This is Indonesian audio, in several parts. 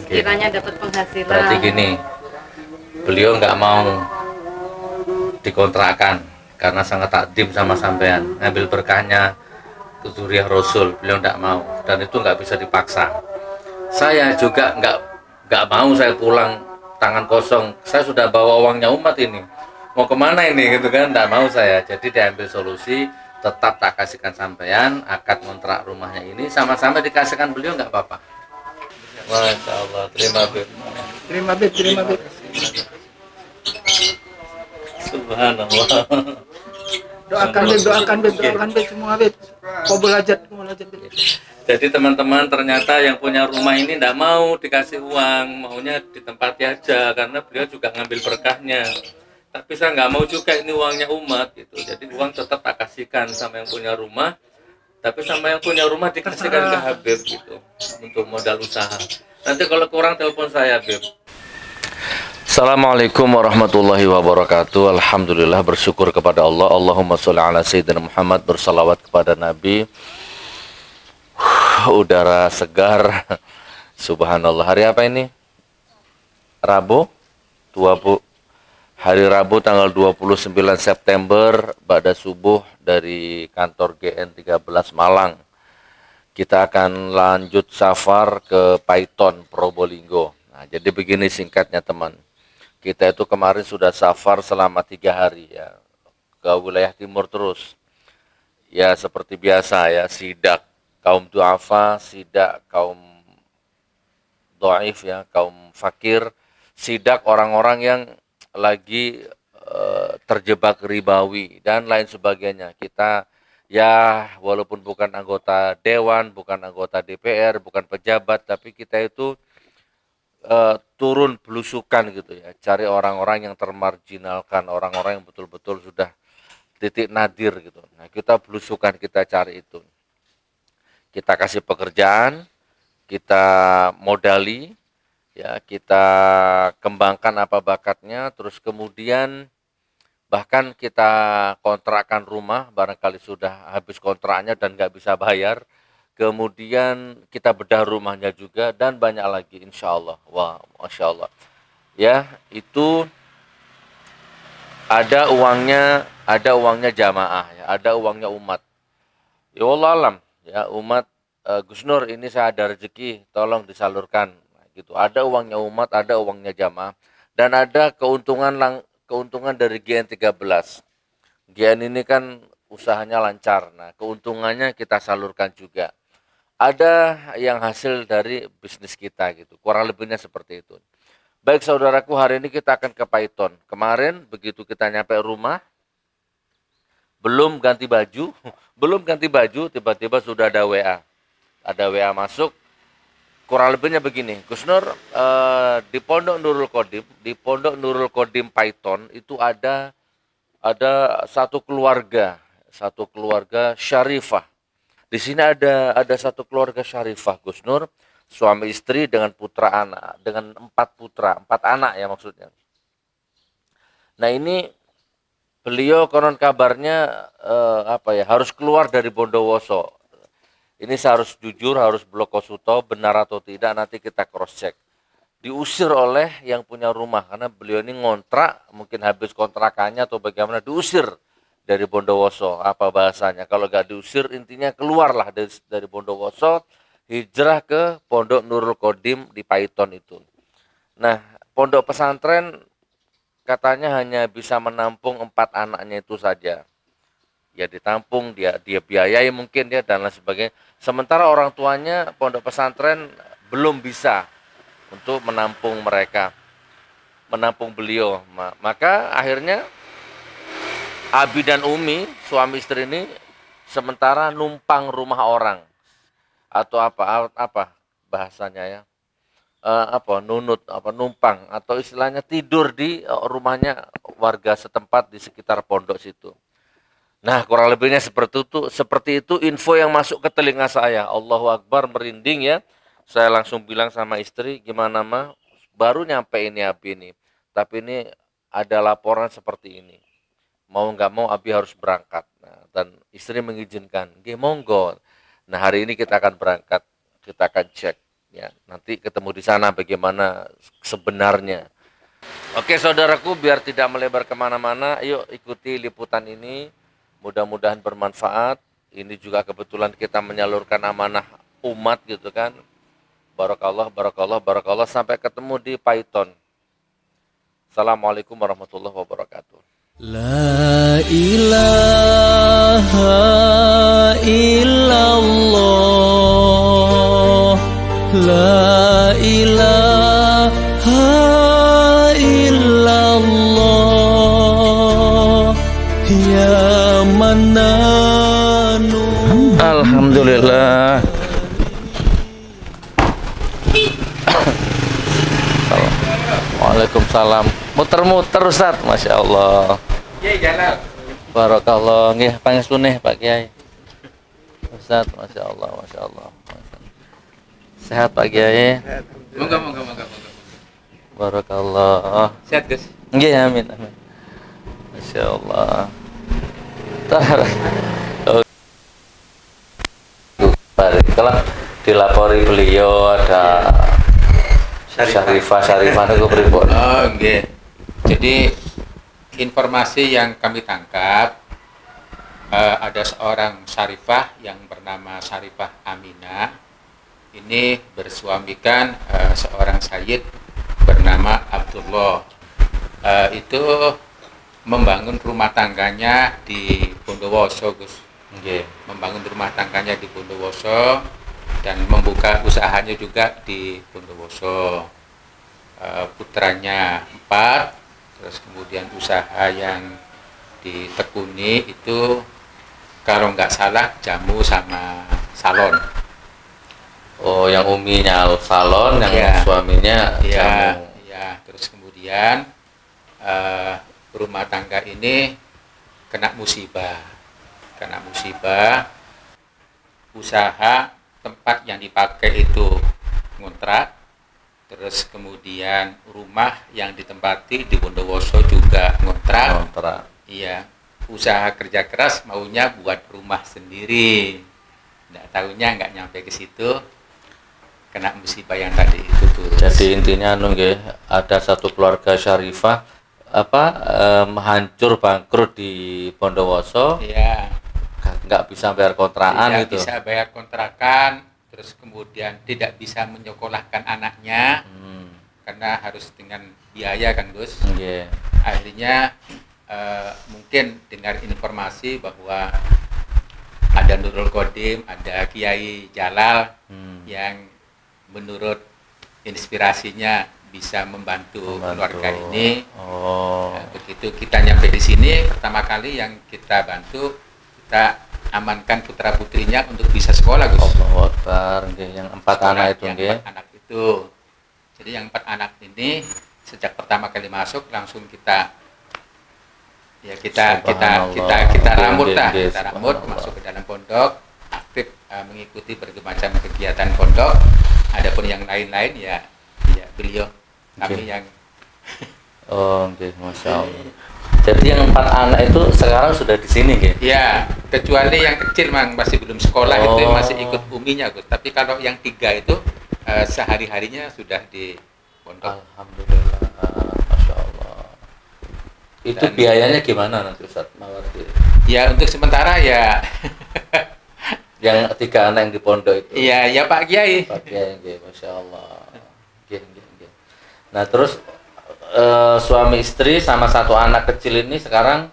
sekiranya dapat penghasilan. Berarti gini, beliau nggak mau dikontrakkan karena sangat takdim sama sampean, ngambil berkahnya Zuriyah Rasul, beliau nggak mau, dan itu nggak bisa dipaksa. Saya juga nggak mau saya pulang tangan kosong. Saya sudah bawa uangnya umat ini, mau kemana ini gitu kan, nggak mau saya. Jadi diambil solusi, tetap tak kasihkan sampean akad kontrak rumahnya ini, sama-sama dikasihkan beliau, nggak apa-apa. Masya Allah, terima Bib. Terima Bib, terima Bib. Subhanallah. Doakan Bib, doakan Bib, doakan Bib semua Bib. Qabul hajat, qabul hajat Bib. Jadi teman-teman, ternyata yang punya rumah ini tidak mau dikasih uang, maunya ditempati aja karena beliau juga ngambil berkahnya. Tapi saya nggak mau juga, ini uangnya umat gitu. Jadi uang tetap tak kasihkan sama yang punya rumah, tapi sama yang punya rumah dikasihkan ke Habib gitu untuk modal usaha. Nanti kalau kurang telepon saya, Habib. Assalamualaikum warahmatullahi wabarakatuh. Alhamdulillah, bersyukur kepada Allah. Allahumma sholli ala sayyidina Muhammad, bersalawat kepada Nabi. Udara segar. Subhanallah. Hari apa ini? Rabu? 20. Hari Rabu tanggal 29 September pada subuh dari kantor GN 13 Malang. Kita akan lanjut safar ke Paiton, Probolinggo. Nah, jadi begini singkatnya teman. Kita itu kemarin sudah safar selama 3 hari ya, ke wilayah timur terus. Ya seperti biasa ya, sidak kaum duafa, sidak kaum dhaif ya, kaum fakir, sidak orang-orang yang lagi terjebak ribawi dan lain sebagainya. Kita ya walaupun bukan anggota dewan, bukan anggota DPR, bukan pejabat, tapi kita itu turun belusukan gitu ya, cari orang-orang yang termarginalkan, orang-orang yang betul-betul sudah titik nadir gitu. Nah, kita belusukan, kita cari itu. Kita kasih pekerjaan, kita modali, ya kita kembangkan apa bakatnya, terus kemudian bahkan kita kontrakkan rumah, barangkali sudah habis kontraknya dan nggak bisa bayar, kemudian kita bedah rumahnya juga, dan banyak lagi insya Allah. Wah, Masya Allah. Ya, itu ada uangnya jamaah, ya, ada uangnya umat. Ya Allah alam, ya umat, Gus Nur ini saya ada rezeki, tolong disalurkan. Nah, gitu. Ada uangnya umat, ada uangnya jamaah, dan ada keuntungan dari GN 13. GN ini kan usahanya lancar. Nah, keuntungannya kita salurkan juga. Ada yang hasil dari bisnis kita gitu. Kurang lebihnya seperti itu. Baik saudaraku, hari ini kita akan ke Paiton. Kemarin begitu kita nyampe rumah, belum ganti baju, tiba-tiba sudah ada WA. Ada WA masuk, kurang lebihnya begini, Gus Nur, di Pondok Nurul Kodim Paiton itu ada satu keluarga syarifah. Di sini ada satu keluarga syarifah, Gus Nur, suami istri dengan putra anak, dengan 4 anak ya maksudnya. Nah ini beliau konon kabarnya harus keluar dari Bondowoso. Ini saya harus jujur, harus blokosuto, benar atau tidak nanti kita cross check. Diusir oleh yang punya rumah karena beliau ini ngontrak, mungkin habis kontrakannya atau bagaimana, diusir dari Bondowoso. Apa bahasanya? Kalau nggak diusir, intinya keluarlah dari Bondowoso, hijrah ke Pondok Nurul Kodim di Paiton itu. Nah, pondok pesantren katanya hanya bisa menampung 4 anaknya itu saja. Ya ditampung, dia biayai mungkin dia dan lain sebagainya. Sementara orang tuanya pondok pesantren belum bisa untuk menampung mereka, menampung beliau. Maka akhirnya Abi dan Umi, suami istri ini sementara numpang rumah orang atau apa bahasanya ya, numpang atau istilahnya tidur di rumahnya warga setempat di sekitar pondok situ. Nah, kurang lebihnya seperti itu info yang masuk ke telinga saya. Allahu Akbar, merinding ya. Saya langsung bilang sama istri, gimana mah? Baru nyampe ini Abi ini. Tapi ini ada laporan seperti ini. Mau nggak mau Abi harus berangkat. Nah, dan istri mengizinkan. Nggih, monggo. Nah, hari ini kita akan berangkat. Kita akan cek. Ya, nanti ketemu di sana bagaimana sebenarnya. Oke saudaraku, biar tidak melebar kemana-mana, ayo ikuti liputan ini. Mudah-mudahan bermanfaat. Ini juga kebetulan kita menyalurkan amanah umat gitu kan. Barakallah, barakallah, barakallah. Sampai ketemu di Python. Assalamualaikum warahmatullahi wabarakatuh. La ilaha illallah, la ilaha illallah, ya mananu. Alhamdulillah. Waalaikumsalam. Muter-muter Ustaz, Masya Allah. Kiai jalan. Barakallah. Nggih, pangestunih Pak Kiai. Ustaz, Masya Allah, Masya Allah. Sehat Pak Kiai. Moga. Barakallah. Sehat Gus. Nggih, amin, amin. Masya Allah. Kalau dilapori beliau ada Syarifah itu pripun? Oh, nggih. Jadi informasi yang kami tangkap ada seorang Syarifah yang bernama Syarifah Aminah. Ini bersuamikan seorang Sayyid bernama Abdullah. Itu membangun rumah tangganya di Bondowoso, Gus. Nggih. Membangun rumah tangganya di Bondowoso dan membuka usahanya juga di Bondowoso. Putranya 4, terus kemudian usaha yang ditekuni itu kalau nggak salah jamu sama salon. Oh, yang uminya salon, yang Iya. suaminya Iya, jamu. iya. Terus kemudian rumah tangga ini kena musibah, usaha tempat yang dipakai itu ngontrak, terus kemudian rumah yang ditempati di Bondowoso juga ngontrak. Kontrak. Iya, usaha kerja keras maunya buat rumah sendiri, nggak tahunya nggak nyampe ke situ, kena musibah yang tadi itu tuh. Jadi intinya nggih, ada satu keluarga Syarifah hancur bangkrut di Bondowoso, Iya. nggak bisa bayar kontrakan Tidak itu. bisa bayar kontrakan, terus kemudian tidak bisa menyekolahkan anaknya karena harus dengan biaya kan Gus. Nggih. Akhirnya mungkin dengar informasi bahwa ada Nurul Qadim, ada Kiai Jalal yang menurut inspirasinya bisa membantu keluarga ini. Oh. Nah, begitu kita nyampe di sini, pertama kali yang kita bantu, kita amankan putra putrinya untuk bisa sekolah, Gus. Allahu Akbar, nggih, yang 4 anak itu Yang nggih. 4 anak itu. Jadi yang 4 anak ini sejak pertama kali masuk langsung kita rambut lah, Nggih, kita rambut subhanallah. masuk ke dalam pondok, aktif mengikuti berbagai macam kegiatan pondok. Adapun yang lain-lain ya beliau kami Nggih. yang Oh, nggih, Masya Allah. Jadi yang 4 anak itu sekarang sudah di sini nggih. ya, kecuali yang kecil mang masih belum sekolah, itu Oh. masih ikut uminya, Gus. Tapi kalau yang 3 itu sehari-harinya sudah di pondok. Alhamdulillah, Masya Allah. Itu Dan- biayanya gimana nanti Ustaz Mawardi? Ya untuk sementara ya Yang 3 anak yang di pondok itu. ya Pak Kiai. Pak Kiai, nggih, Masya Allah. Nggih, nggih, nggih. Nah terus suami istri sama 1 anak kecil ini sekarang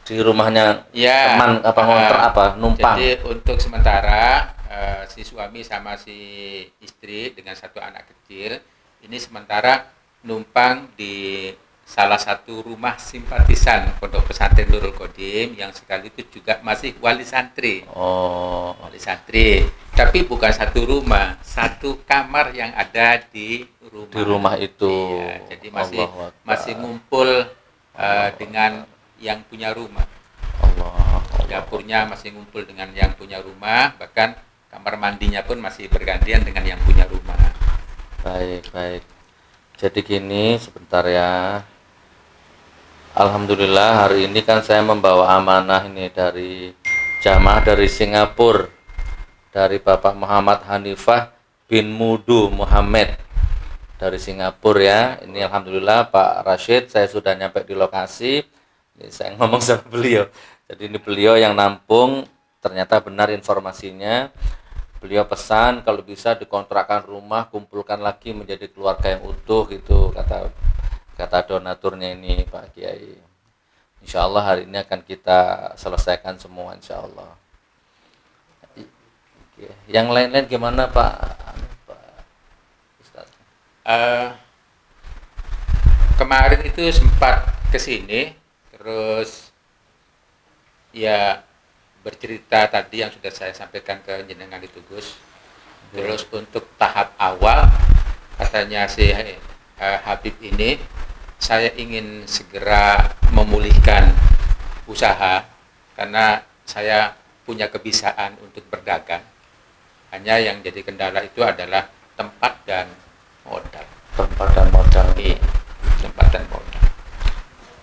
di rumahnya Ya. teman apa ngontrak apa numpang? Jadi untuk sementara si suami sama si istri dengan 1 anak kecil ini sementara numpang di salah satu rumah simpatisan Pondok Pesantren Nurul Qadim yang sekaligus juga masih wali santri. Oh, Wali santri, tapi bukan satu rumah, 1 kamar yang ada di rumah. di rumah itu. Iya, jadi Allahu Akbar. masih ngumpul dengan yang punya rumah. Allah. Dapurnya masih ngumpul dengan yang punya rumah, bahkan kamar mandinya pun masih bergantian dengan yang punya rumah. Baik, baik. Jadi gini sebentar ya. Alhamdulillah hari ini kan saya membawa amanah ini dari jamaah dari Singapura, dari Bapak Muhammad Hanifah bin Mudu Muhammad dari Singapura ya. Ini alhamdulillah Pak Rashid, saya sudah nyampe di lokasi. Ini saya ngomong sama beliau. Jadi ini beliau yang nampung, ternyata benar informasinya. Beliau pesan kalau bisa dikontrakkan rumah, kumpulkan lagi menjadi keluarga yang utuh gitu, kata donaturnya ini Pak Kiai. Insya Allah hari ini akan kita selesaikan semua insya Allah. Yang lain-lain gimana Pak? Kemarin itu sempat kesini, terus ya bercerita tadi yang sudah saya sampaikan ke jenengan itu Gus. Terus untuk tahap awal katanya si Habib ini, saya ingin segera memulihkan usaha karena saya punya kebiasaan untuk berdagang. Hanya yang jadi kendala itu adalah tempat dan modal. Tempat dan modal. Iya, tempat dan modal.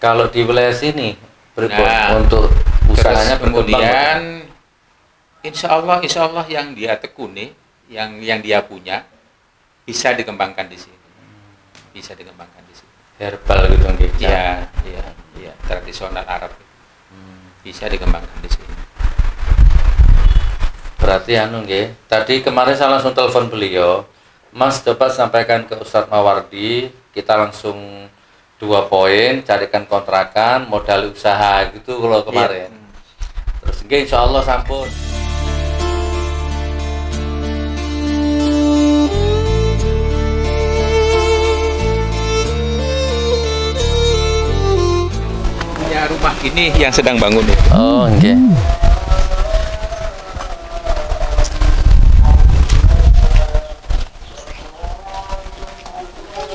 Kalau di wilayah sini, Nah, untuk usahanya kemudian insya Allah yang dia tekuni, yang dia punya bisa dikembangkan di sini. Bisa dikembangkan di sini. herbal gitu nggih. Iya, tradisional Arab. Bisa dikembangkan di sini. Berarti anu nggih. Tadi kemarin saya langsung telepon beliau. Mas coba sampaikan ke Ustadz Mawardi, kita langsung 2 poin, carikan kontrakan, modal usaha gitu kalau kemarin. Terus nggih insyaallah sampun. Punya rumah ini yang sedang bangun itu. Oh, nggih.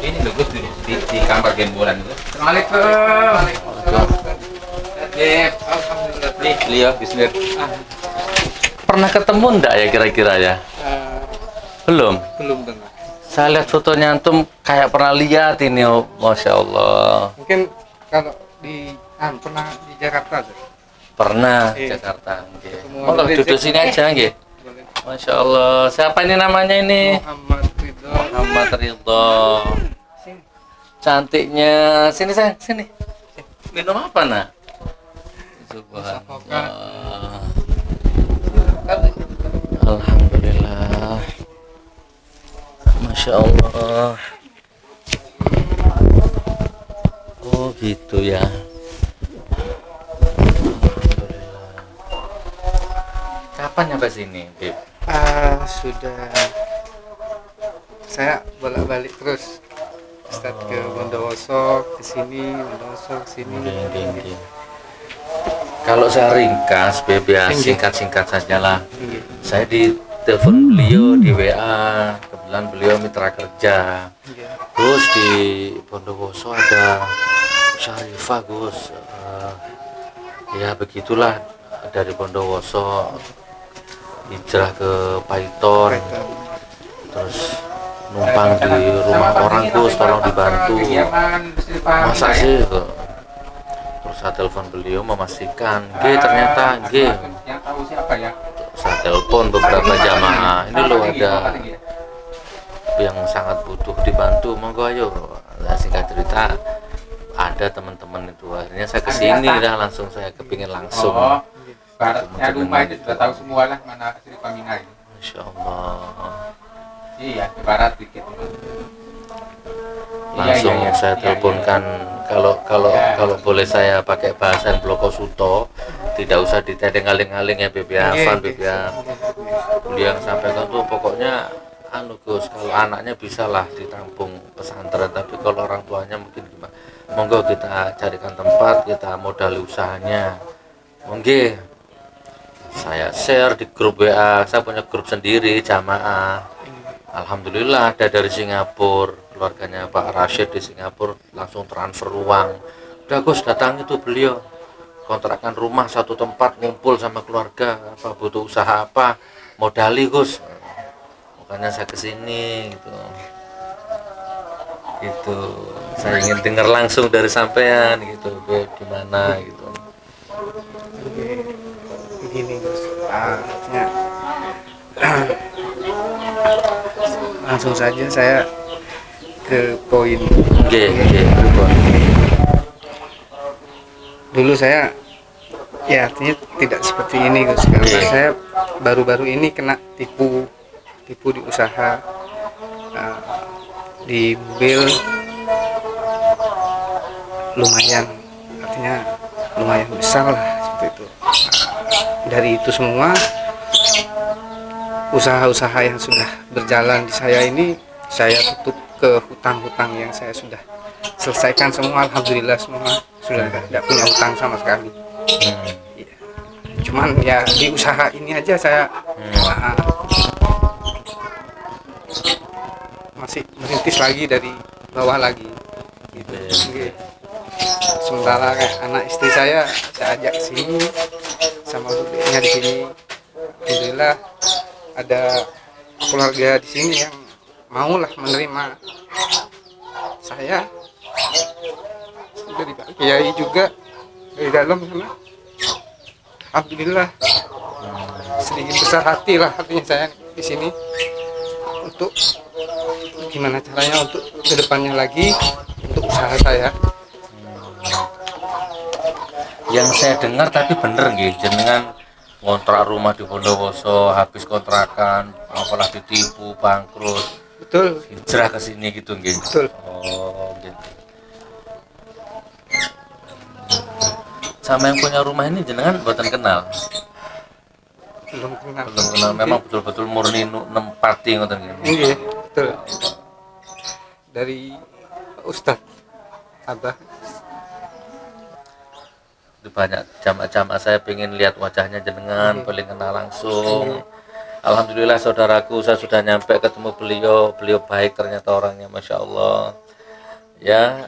Ini loh Gus di kamar gembolan itu. Assalamualaikum. Alhamdulillah. Nih, beliau bisnis. Pernah ketemu enggak ya kira-kira ya? Belum. Belum dengar. Saya lihat fotonya antum kayak pernah lihat ini, oh, Masya Allah. Mungkin kalau pernah di Jakarta tuh. Pernah Iya. Jakarta. Nggih. Ketemu Oh, Habib duduk Rizik. sini aja nggih. Boleh. Masya Allah. Siapa ini namanya ini? Muhammad Ridho. Muhammad Ridho. Sini. Cantiknya. Sini sayang, sini. Minum apa nah? Subhanallah. Alhamdulillah. Masya Allah. Oh gitu ya. Alhamdulillah. Kapan nyampe sini, Bib? Sudah saya bolak-balik terus. Start ke Bondowoso, ke sini, Bondowoso ke sini. Oke. Kalau saya ringkas, Bib ya, singkat-singkat saja lah. Iya. Saya di telepon beliau di WA, kebetulan beliau mitra kerja. Iya. Gus di Bondowoso ada Syarifah Gus. Ya begitulah, dari Bondowoso hijrah ke Paiton, terus numpang di rumah orang Gus, tolong dibantu. Masa sih? Terus saya telepon beliau memastikan, ternyata Yang tahu siapa ya? saya telepon beberapa jamaah, ini loh ada yang sangat butuh dibantu, monggo ayo. Nah, singkat cerita ada teman-teman itu, akhirnya saya kesini dah, langsung saya kepingin langsung. Oh, baratnya rumah itu sudah tahu semua lah mana Sri Pamina ini. Masya Allah. Iya, ke barat dikit. Langsung saya teleponkan, kalau boleh saya pakai bahasa Bloko Suto, tidak usah ditedeng aling-aling ya Beb ya, Afan Beb ya. Beliau yang sampaikan tuh pokoknya anu Gus, kalau anaknya bisa lah ditampung pesantren, tapi kalau orang tuanya mungkin gimana, monggo kita carikan tempat, kita modali usahanya. Monggo saya share di grup WA, saya punya grup sendiri jamaah. Alhamdulillah ada dari Singapura, keluarganya Pak Rashid di Singapura langsung transfer uang. Udah Gus, datang itu beliau kontrakan rumah satu tempat, ngumpul sama keluarga, apa butuh usaha apa, modali Gus. Makanya saya kesini gitu. Gitu. Saya ingin dengar langsung dari sampean gitu, gimana gitu. Begini Gus. Ya. Langsung saja saya ke poin. Nggih, nggih, pripun? Dulu saya ya artinya tidak seperti ini Gus, karena Oke. saya baru-baru ini kena tipu di usaha, eh, di mobil lumayan, artinya lumayan besar lah seperti itu. Dari itu semua usaha-usaha yang sudah berjalan di saya ini saya tutup ke hutang-hutang yang saya sudah selesaikan semua, alhamdulillah semua sudah tidak punya hutang sama sekali. Iya. Cuman ya di usaha ini aja saya masih merintis lagi dari bawah lagi gitu. Oke. Sementara kayak anak istri saya ajak ke sini sama budenya di sini. Alhamdulillah ada keluarga di sini yang maulah menerima saya. Dari Pak Kiai juga dari dalam sana. Alhamdulillah sedikit besar hati lah artinya saya di sini untuk gimana caranya untuk kedepannya lagi untuk usaha saya. Yang saya dengar tapi bener nggih, jenengan kontrak rumah di Bondowoso, habis kontrakan, apalah ditipu, bangkrut, Betul, hijrah ke sini gitu nggih. betul. Oh, gitu. Sama yang punya rumah ini jenengan buatan kenal. Belum kenal. Belum kenal, memang betul-betul murni nempati ngoten nggih. Iya, betul. Dari Ustadz Abah. Di banyak jamaah-jamaah saya pengen lihat wajahnya jenengan, pengen kenal langsung. Alhamdulillah saudaraku, saya sudah nyampe ketemu beliau baik ternyata orangnya, masya Allah. Ya,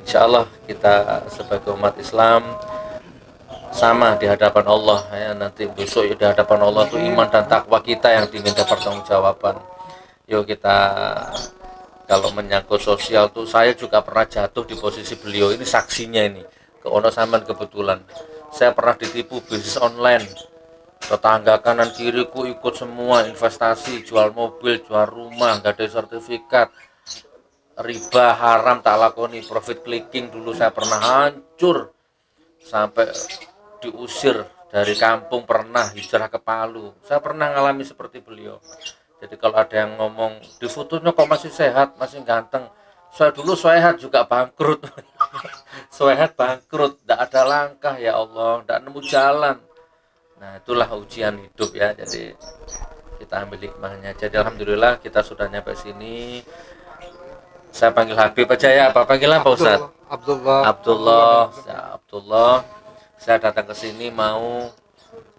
insya Allah kita sebagai umat Islam sama di hadapan Allah ya, nanti besok di hadapan Allah itu iman dan takwa kita yang diminta pertanggungjawaban. Yuk kita, kalau menyangkut sosial tuh saya juga pernah jatuh di posisi beliau, ini saksinya ini. Ke ono sampean kebetulan saya pernah ditipu bisnis online, tetangga kanan kiriku ikut semua investasi, jual mobil, jual rumah, nggak ada sertifikat, riba haram tak lakoni, profit clicking. Dulu saya pernah hancur sampai diusir dari kampung, pernah hijrah ke Palu. Saya pernah ngalami seperti beliau. Jadi kalau ada yang ngomong di fotonya kok masih sehat, masih ganteng, saya dulu sehat juga bangkrut. Sehat bangkrut, tidak ada langkah, ya Allah, tidak nemu jalan. Nah itulah ujian hidup ya, jadi kita ambil hikmahnya. Jadi alhamdulillah kita sudah nyampe sini. Saya panggil Habib aja ya, apa panggilan Pak Ustadz? Abdullah. Saya datang ke sini mau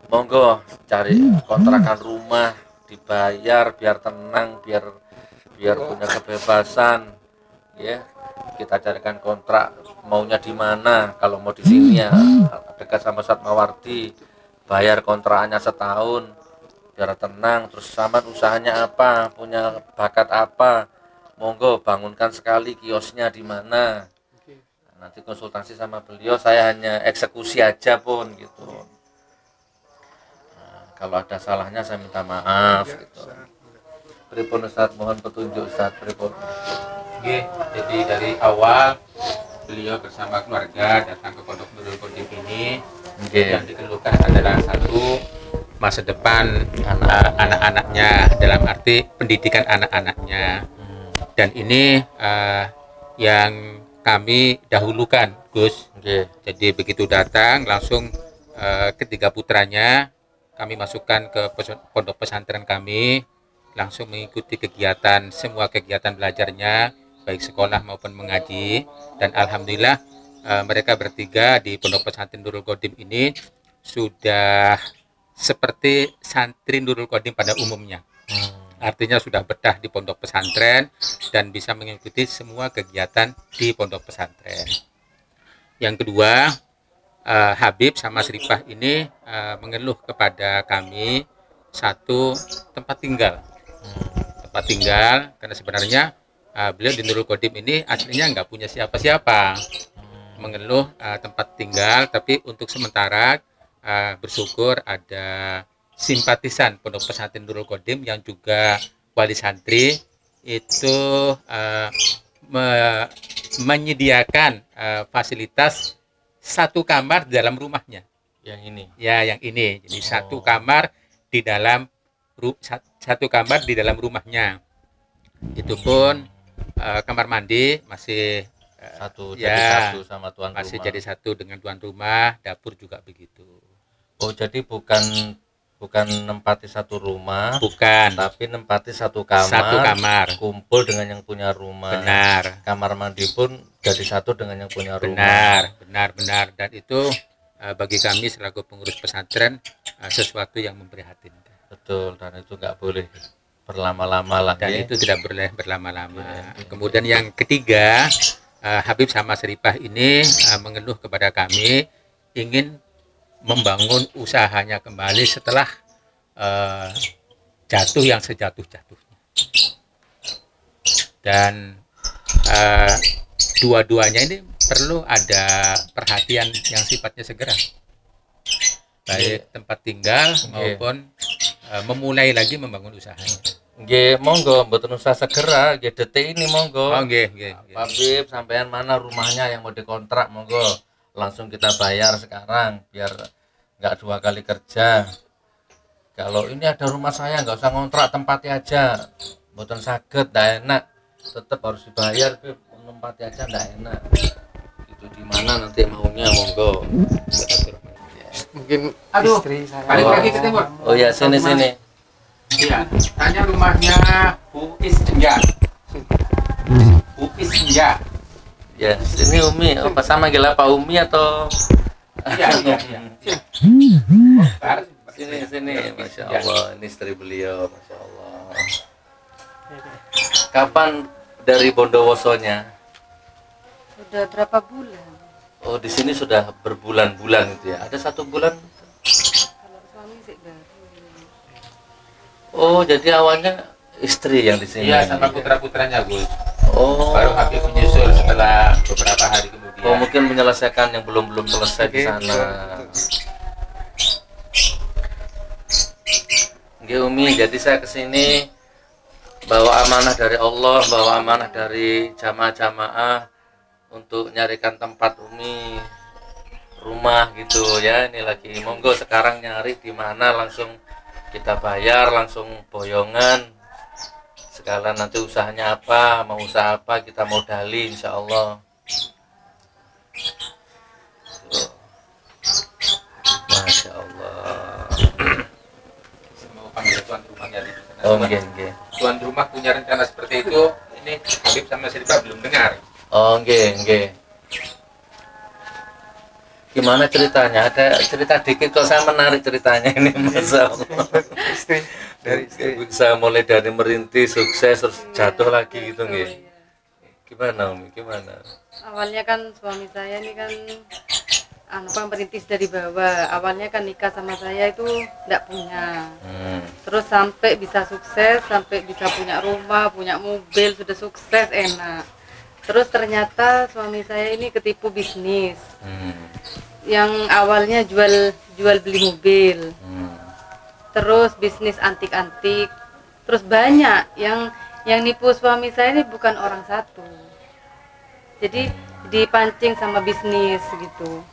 monggo cari kontrakan rumah, dibayar biar tenang, biar punya kebebasan ya. Kita carikan kontrak maunya di mana, kalau mau di sini ya dekat sama Ustadz Mawardi, bayar kontraknya setahun biar tenang. Terus sama usahanya apa, punya bakat apa, monggo bangunkan sekali kiosnya di mana. Nanti konsultasi sama beliau, saya hanya eksekusi aja pun gitu. Nah, kalau ada salahnya saya minta maaf gitu. Pripun Ustadz, mohon petunjuk Ustadz, pripun. Oke, jadi dari awal beliau bersama keluarga datang ke Pondok Nurul Qadim ini, yang dikeluhkan adalah satu, masa depan anak-anaknya, dalam arti pendidikan anak-anaknya. Dan ini yang kami dahulukan, Gus. Jadi begitu datang langsung ketiga putranya kami masukkan ke pondok pesantren kami, langsung mengikuti kegiatan, semua kegiatan belajarnya, baik sekolah maupun mengaji. Dan alhamdulillah mereka bertiga di Pondok Pesantren Nurul Qadim ini sudah seperti santri Nurul Qadim pada umumnya. Artinya sudah betah di pondok pesantren dan bisa mengikuti semua kegiatan di pondok pesantren. Yang kedua, Habib sama Srifah ini mengeluh kepada kami satu, tempat tinggal. Tempat tinggal, karena sebenarnya beliau di Nurul Qadim ini aslinya nggak punya siapa-siapa. Mengeluh tempat tinggal, tapi untuk sementara bersyukur ada simpatisan Pondok Pesantren Nurul Qadim yang juga wali santri itu menyediakan fasilitas satu kamar di dalam rumahnya. Yang ini. Ya, yang ini. Jadi satu kamar di dalam rumahnya. Itu pun kamar mandi masih Jadi satu sama tuan masih rumah. jadi satu dengan tuan rumah, dapur juga begitu. Oh, jadi bukan nempati satu rumah, Bukan. tapi nempati satu kamar. Satu kamar. Kumpul dengan yang punya rumah. Benar. Kamar mandi pun jadi satu dengan yang punya rumah. Benar. Dan itu bagi kami selaku pengurus pesantren sesuatu yang memprihatinkan. Betul, dan itu nggak boleh berlama-lama lah. Dan ya. itu tidak boleh berlama-lama. Ya. Kemudian yang ketiga, Habib sama Seripah ini mengeluh kepada kami ingin membangun usahanya kembali setelah jatuh yang sejatuh-jatuhnya. Dan dua-duanya ini perlu ada perhatian yang sifatnya segera, baik tempat tinggal maupun memulai lagi membangun usahanya. Nggih, monggo mboten usah segera, nggih detik ini monggo. Oh, nggih. Pak Bib, sampean mana rumahnya yang mau dikontrak, monggo langsung kita bayar sekarang biar nggak 2 kali kerja. Kalau ini ada rumah saya nggak usah ngontrak, tempatnya aja, mboten saged, ndak enak, tetap harus dibayar, Bib, tempatnya aja ndak enak. Itu di mana nanti maunya, monggo. Mungkin Aduh, istri saya. balik lagi ke timur. Oh ya, sini. Iya, tanya rumahnya Bu Isja. Ya, sini Umi, apa sama gila Pak Umi atau? Iya. Sini, Masya Allah, ini istri beliau, Masya Allah. Kapan dari Bondowosonya? Sudah berapa bulan? Oh, di sini sudah berbulan-bulan itu ya. Ada 1 bulan? Kalau suami sih baru. Oh, jadi awalnya istri yang di sini. Iya, sama putra-putranya, Gus. Oh. Baru Habib menyusul setelah beberapa hari kemudian. Oh, mungkin menyelesaikan yang belum selesai di sana. Nggih, Umi, jadi saya kesini bawa amanah dari Allah, bawa amanah dari jamaah-jamaah untuk nyarikan tempat Umi rumah gitu ya. Ini lagi monggo sekarang nyari di mana, langsung kita bayar, langsung boyongan. Sekalian nanti usahanya apa, mau usaha apa kita modali insya Allah. Masya Allah. Mau panggil tuan rumahnya di sana. Oh, nggih. Tuan rumah punya rencana seperti itu. Ini Habib sama Seripah belum dengar. Oh, nggih. Gimana ceritanya? Ada cerita dikit kok, saya menarik ceritanya ini, Masya Allah. Dari istri. Bisa mulai dari merintis, sukses, terus jatuh lagi gitu nggih. Gimana Umi? Gimana? Awalnya kan suami saya ini kan merintis dari bawah. Awalnya kan nikah sama saya itu enggak punya. Terus sampai bisa sukses, sampai bisa punya rumah, punya mobil, sudah sukses, enak. Terus ternyata suami saya ini ketipu bisnis. Yang awalnya jual beli mobil. Terus bisnis antik-antik. Terus banyak yang nipu suami saya ini bukan orang satu. Jadi dipancing sama bisnis gitu.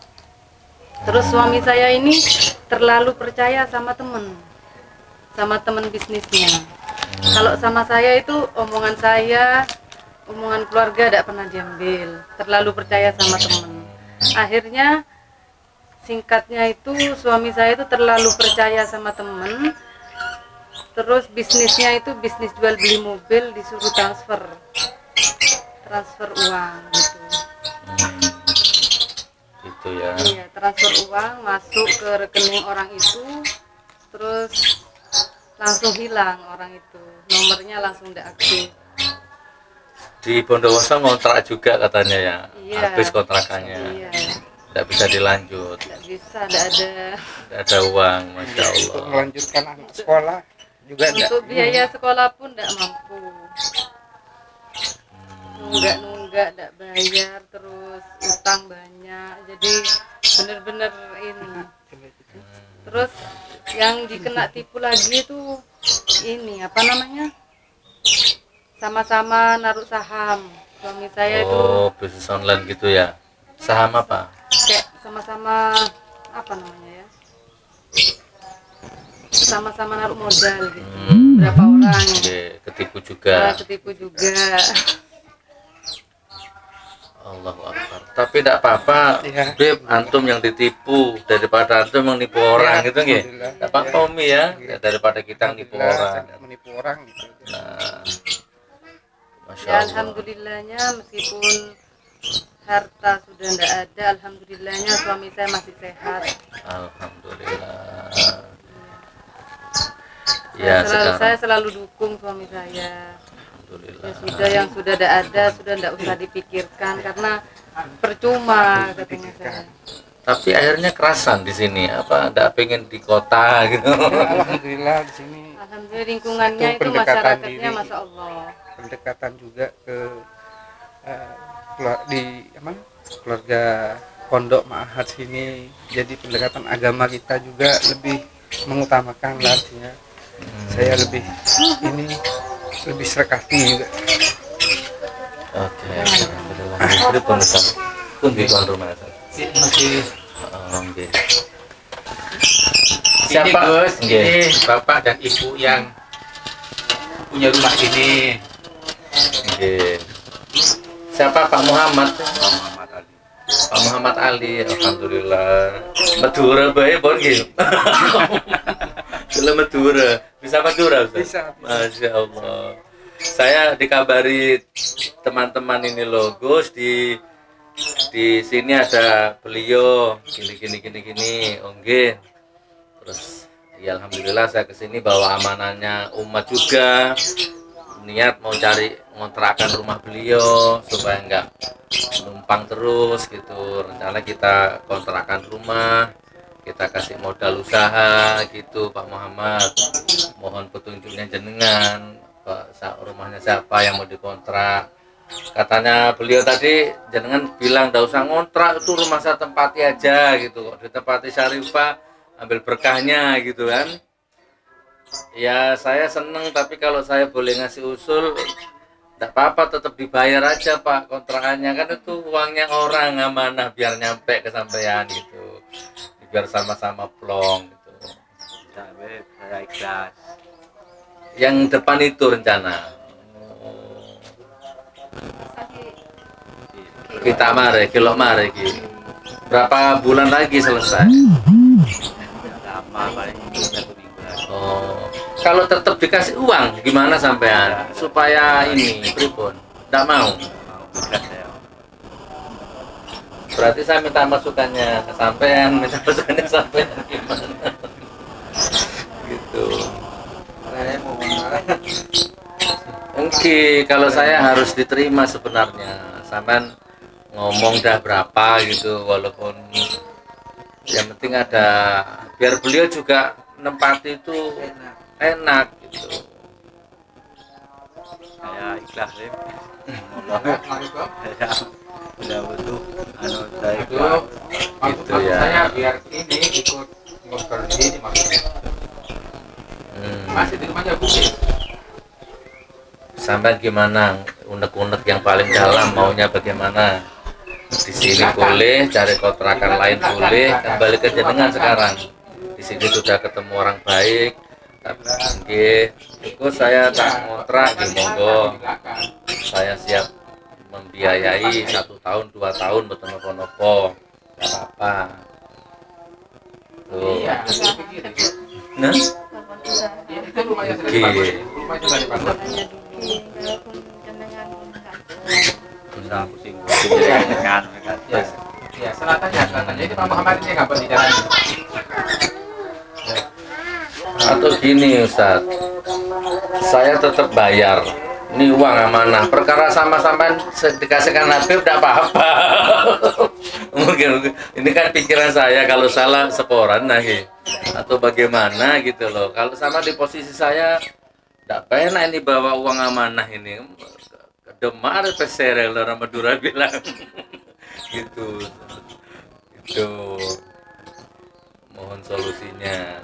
Terus suami saya ini terlalu percaya sama teman bisnisnya. Kalau sama saya itu omongan keluarga tidak pernah diambil. Terlalu percaya sama teman. Akhirnya singkatnya itu suami saya itu terlalu percaya sama teman. Terus bisnisnya itu bisnis jual beli mobil, disuruh transfer uang gitu. Gitu ya. Iya, transfer uang masuk ke rekening orang itu, terus langsung hilang orang itu, nomornya langsung tidak aktif. Di Bondowoso ngontrak juga katanya ya. Iya. Habis kontrakannya. Iya, Tidak bisa dilanjut. tidak bisa, tidak ada. Tidak ada uang, Masya Untuk Allah. melanjutkan anak sekolah juga enggak. Untuk biaya sekolah pun tidak mampu. Nunggak tidak bayar, terus utang banyak, jadi bener-bener ini. Terus yang dikena tipu lagi itu ini apa namanya, sama-sama naruh saham. Suami saya itu Oh, bisnis online gitu ya. Saham apa? kayak sama-sama apa namanya ya? Sama-sama naruh modal gitu. Berapa orang? Oke, ketipu juga. Ketipu juga. Allahu Akbar. Tapi tidak apa-apa, Iya. Beb, antum yang ditipu daripada antum yang nipu orang Ya, gitu nggih. alhamdulillah. Tidak apa-apa Umi ya, daripada kita yang nipu Alhamdulillah, orang. saya nggak menipu orang gitu. Nah, Masya Ya Allah. alhamdulillahnya meskipun harta sudah tidak ada, alhamdulillahnya suami saya masih sehat. Alhamdulillah. Ya saya sekarang. selalu dukung suami saya. Alhamdulillah. Ya sudah, yang sudah tidak ada sudah tidak usah dipikirkan karena percuma katanya saya. Tapi akhirnya kerasan di sini. Apa? Tidak pengen di kota gitu. Ya, alhamdulillah di sini Alhamdulillah lingkungannya Itu itu pendekatan masyarakatnya diri. masya Allah. pendekatan juga ke keluarga pondok Ma'had sini, jadi pendekatan agama kita juga lebih mengutamakan lah artinya. Saya lebih lebih serekati juga. Oke. Alhamdulillah. Itu pun di tuan rumah. Masih Oke. Siapa? Siapa? Gus, Oke. ini bapak dan ibu yang punya rumah ini. Oke. Siapa Pak Muhammad? Pak Muhammad Ali. Alhamdulillah. Madura bae bon gitu. Kalau Madura, bisa Madura Ustaz? Bisa. Masya Allah. Saya dikabari teman-teman ini loh, Gus, di sini ada beliau gini. Oke. Terus ya alhamdulillah saya kesini bawa amanahnya umat juga, niat mau cari kontrakan rumah beliau supaya enggak numpang terus gitu. Rencana kita kontrakan rumah, kita kasih modal usaha gitu Pak Muhammad. Mohon petunjuknya jenengan, Pak, rumahnya siapa yang mau dikontrak. Katanya beliau tadi jenengan bilang enggak usah ngontrak, itu rumah saya tempati aja gitu. Ditempati Syarifah, ambil berkahnya gitu kan. Ya saya seneng, tapi kalau saya boleh ngasih usul, tidak apa-apa, tetap dibayar aja Pak kontrakannya, kan itu uangnya orang, amanah, biar nyampe ke sampean gitu, biar sama-sama plong gitu. Saya ikhlas. Yang depan itu rencana. Kita mare, kilo mare gitu. Berapa bulan lagi selesai? Lama paling 1 minggu lagi. Oh, kalau tetap dikasih uang gimana sampean supaya ini pripun? Tidak mau. Mau ikhlas saya. Berarti saya minta masukannya ke sampean, minta masukannya sampean gimana? Gitu. Saya mau Oke, kalau saya harus diterima sebenarnya. Sampean ngomong dah berapa gitu, walaupun yang penting ada, biar beliau juga nempati itu enak gitu. Saya ikhlas Lim. Saya sudah butuh saya ikhlas. Gitu ya. Saya biar ini ikut ngobrol di sini maksudnya. Masih di rumahnya bukit. Sampai gimana, unek-unek yang paling dalam maunya bagaimana? Di sini boleh, cari kontrakan lain boleh, kembali ke jenengan sekarang. Di sini sudah ketemu orang baik, tapi itu saya tak ngontrak di monggo. Saya siap membiayai 1 tahun 2 tahun betul nopo-nopo, nggak apa-apa. Tuh. Iya, begini. Nah, Iya, itu rumahnya sudah Oke. dibangun. Rumahnya sudah dibangun. Susah pusing dengan mereka. Ya, ya, selatannya. Ini Pak Muhammad ini nggak di jalan. atau gini Ustaz, saya tetap bayar. Ini uang amanah. Perkara sama-sama dikasihkan Habib tidak apa-apa. Mungkin ini kan pikiran saya, kalau salah seporan nah atau bagaimana gitu loh. Kalau sama di posisi saya tidak pernah ini bawa uang amanah ini. Demar peserel orang Madura bilang gitu. Itu mohon solusinya.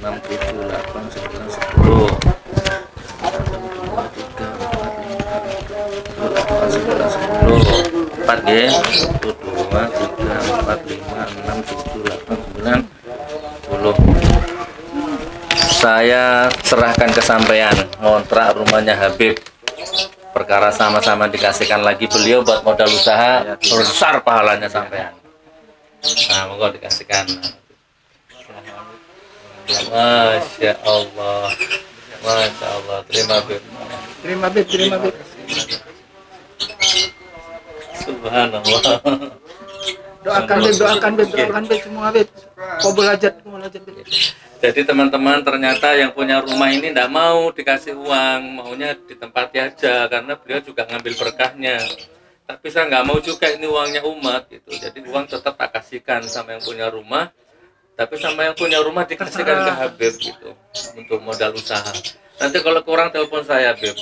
6, 7, 8, 9, 10. 4 nggih. 1 2 3 4 5 6 7 8 9 10. Saya serahkan ke sampean ngontrak rumahnya Habib. Perkara sama-sama dikasihkan lagi beliau buat modal usaha, besar pahalanya sampean. Nah, monggo dikasihkan. Masya Allah. Masya Allah. Terima Bib. Terima Bib, terima Bib. Subhanallah. Doakan Bib, doakan Bib, doakan Bib semua Bib. Qabul hajat Bib. Jadi teman-teman, ternyata yang punya rumah ini tidak mau dikasih uang, maunya ditempati aja karena beliau juga ngambil berkahnya. Tapi saya nggak mau juga ini uangnya umat gitu. Jadi uang tetap tak kasihkan sama yang punya rumah, tapi sama yang punya rumah dikasihkan ke Habib gitu untuk modal usaha. Nanti kalau kurang telepon saya, Bib.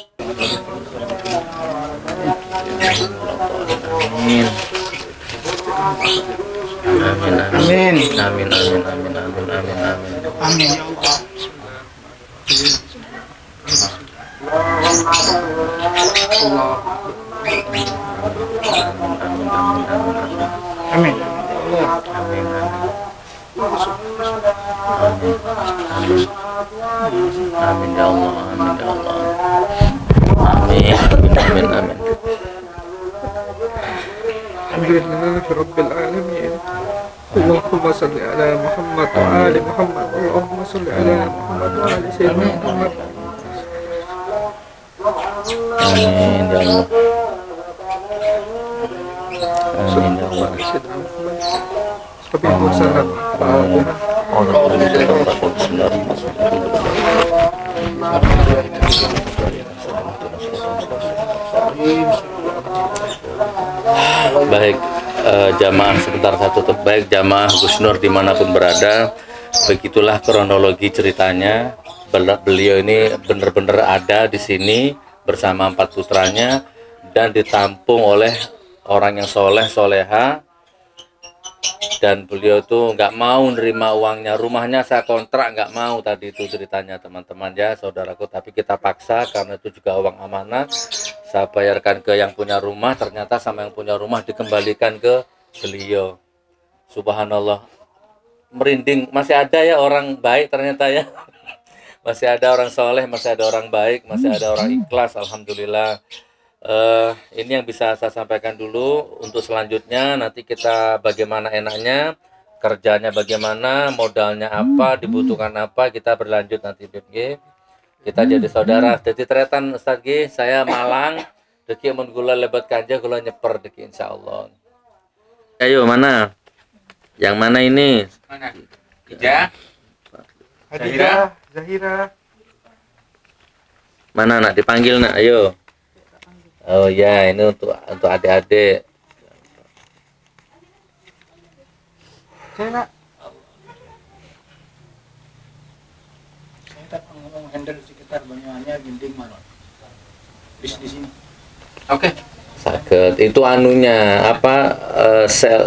Amin. Amin. Amin. Amin. Amin. Amin. Amin. Amin. Amin. Amin ya Allah. Amin. Amin ya Allah. Amin ya Allah. Amin. Amin. Amin. Alhamdulillah Rabbil Alamin. Allahumma salli ala Muhammad wa ali Muhammad. Allahumma salli ala Muhammad wa ali Sayyidina Muhammad. Amin ya Allah. Amin ya Allah. Baik, jamaah sebentar satu tutup. Baik jamaah Gus Nur dimanapun berada, begitulah kronologi ceritanya. Beliau ini benar-benar ada di sini bersama 4 putranya dan ditampung oleh orang yang soleh soleha, dan beliau tuh nggak mau nerima uangnya. Rumahnya saya kontrak, nggak mau, tadi itu ceritanya teman-teman ya saudaraku, tapi kita paksa karena itu juga uang amanah. Saya bayarkan ke yang punya rumah, ternyata sama yang punya rumah dikembalikan ke beliau. Subhanallah, merinding. Masih ada ya orang baik ternyata ya. Masih ada orang soleh, masih ada orang baik, masih ada orang ikhlas. Alhamdulillah. Ini yang bisa saya sampaikan dulu. Untuk selanjutnya nanti kita bagaimana enaknya, kerjanya bagaimana, modalnya apa, dibutuhkan apa, kita berlanjut nanti BG. Kita jadi saudara. Jadi teretan Ustaz G, saya Malang, deki mun gula lebat kanja gula nyeper deki insyaallah. Ayo mana? Yang mana ini? Mana? Ija? Hadijah, Zahira. Mana nak dipanggil nak? Ayo. Oh ya, ini untuk adik-adik. Saya nak. Saya tak menghandle sekitar banyaknya ginting mana. Di sini. Oke. Sakit. Itu anunya apa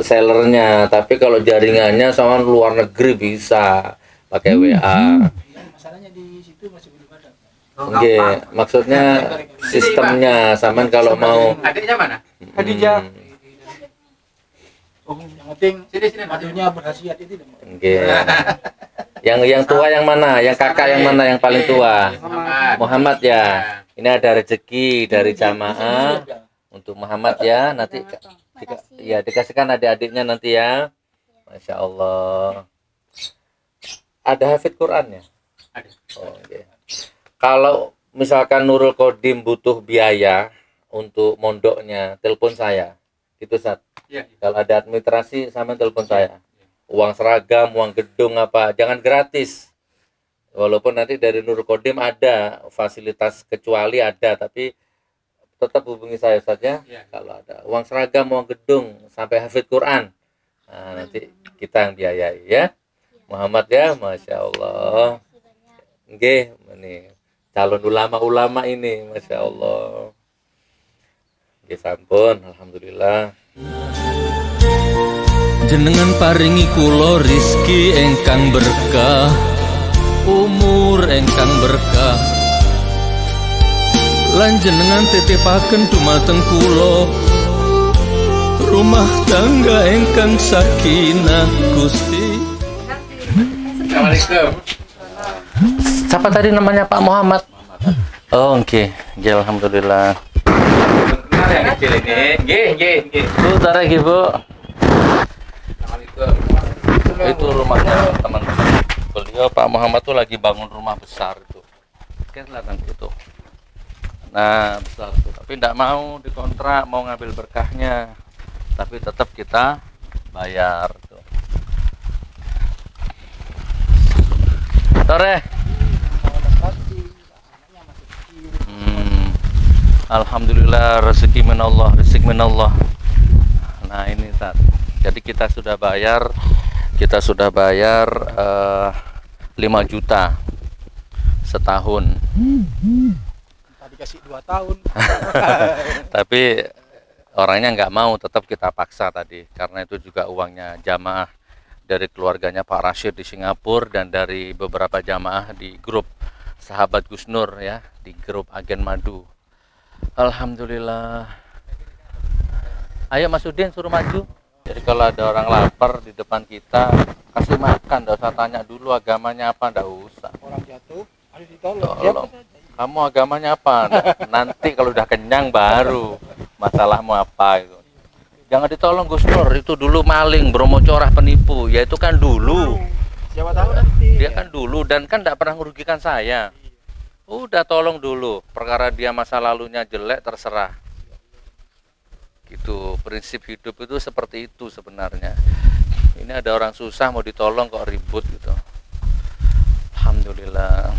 sellernya. Tapi kalau jaringannya sama luar negeri bisa pakai WA. Masalahnya di situ masih belum ada. Oke, maksudnya sistemnya saman kalau mau. Adiknya mana? Hadijah. Oh, yang penting Sini. madunya berhasiat itu. Oke. Yang tua yang mana? Yang kakak yang mana yang paling tua? Muhammad ya. Ini ada rezeki dari jamaah untuk Muhammad ya. Nanti ya dikasihkan adik-adiknya nanti ya. Masya Allah. Ada hafid Quran ya? Ada. Oh, oke. Kalau misalkan Nurul Kodim butuh biaya untuk mondoknya, telepon saya. Itu Sat. Iya. Kalau ada administrasi sama telepon saya. Uang seragam, uang gedung apa, jangan gratis. Walaupun nanti dari Nurul Kodim ada fasilitas kecuali ada, tapi tetap hubungi saya saja. Iya. Kalau ada uang seragam, uang gedung sampai hafid Quran, nah, nanti kita yang biayai ya. Muhammad ya, Masya Allah. Nggih, ini calon ulama-ulama ini, Masya Allah. Nggih sampun, alhamdulillah. Jenengan paringi kula rizki engkang berkah, umur engkang berkah, lan jenengan titipaken dumateng kula rumah tangga engkang sakinah Gusti. Assalamualaikum. Siapa tadi namanya Pak Muhammad? Oh, oke. Okay. Alhamdulillah. Benar yang kecil ini. Nggih. Bu, tarik Bu. Assalamualaikum. Itu rumahnya teman-teman. Beliau Pak Muhammad tuh lagi bangun rumah besar itu. Kelihatan itu. Nah, besar itu. Tapi tidak mau dikontrak, mau ngambil berkahnya. Tapi tetap kita bayar tuh. Sore. Alhamdulillah, rezeki minallah, rezeki minallah. Nah ini Tat. Jadi kita sudah bayar 5 juta setahun. Tadi kasih 2 tahun. Tapi orangnya nggak mau, tetap kita paksa tadi karena itu juga uangnya jamaah dari keluarganya Pak Rashid di Singapura dan dari beberapa jamaah di grup sahabat Gus Nur ya, di grup Agen Madu. Alhamdulillah. Ayo Mas Udin suruh maju. Jadi kalau ada orang lapar di depan kita, kasih makan, enggak usah tanya dulu agamanya apa, enggak usah. Orang jatuh harus ditolong. Tolong. Kamu agamanya apa? Nanti kalau udah kenyang baru masalahmu apa itu. Jangan ditolong Gus Nur, itu dulu maling, Bromo Corah penipu. Ya itu kan dulu. Siapa tahu nanti. Dia kan dulu dan kan tidak pernah merugikan saya. Udah tolong dulu. Perkara dia masa lalunya jelek terserah. Gitu. Prinsip hidup itu seperti itu sebenarnya. Ini ada orang susah mau ditolong kok ribut gitu. Alhamdulillah.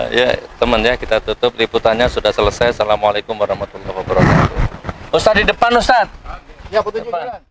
Ya teman ya, kita tutup liputannya sudah selesai. Assalamualaikum warahmatullahi wabarakatuh. Ustadz di depan Ustadz. Ya, petunjuk Depan. jalan.